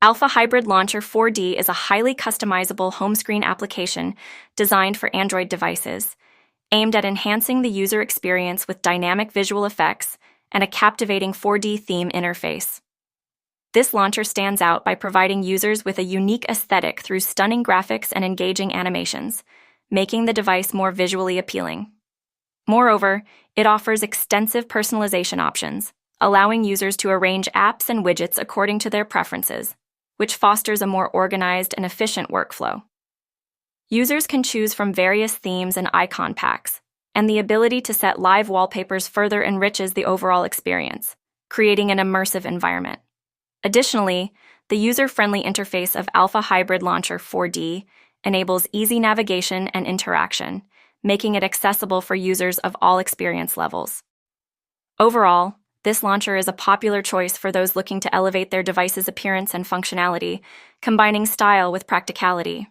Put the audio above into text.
Alpha Hybrid Launcher 4D is a highly customizable home screen application designed for Android devices, aimed at enhancing the user experience with dynamic visual effects and a captivating 4D theme interface. This launcher stands out by providing users with a unique aesthetic through stunning graphics and engaging animations, making the device more visually appealing. Moreover, it offers extensive personalization options, allowing users to arrange apps and widgets according to their preferences, which fosters a more organized and efficient workflow. Users can choose from various themes and icon packs, and the ability to set live wallpapers further enriches the overall experience, creating an immersive environment. Additionally, the user-friendly interface of Alpha Hybrid Launcher 4D enables easy navigation and interaction, making it accessible for users of all experience levels. Overall, this launcher is a popular choice for those looking to elevate their device's appearance and functionality, combining style with practicality.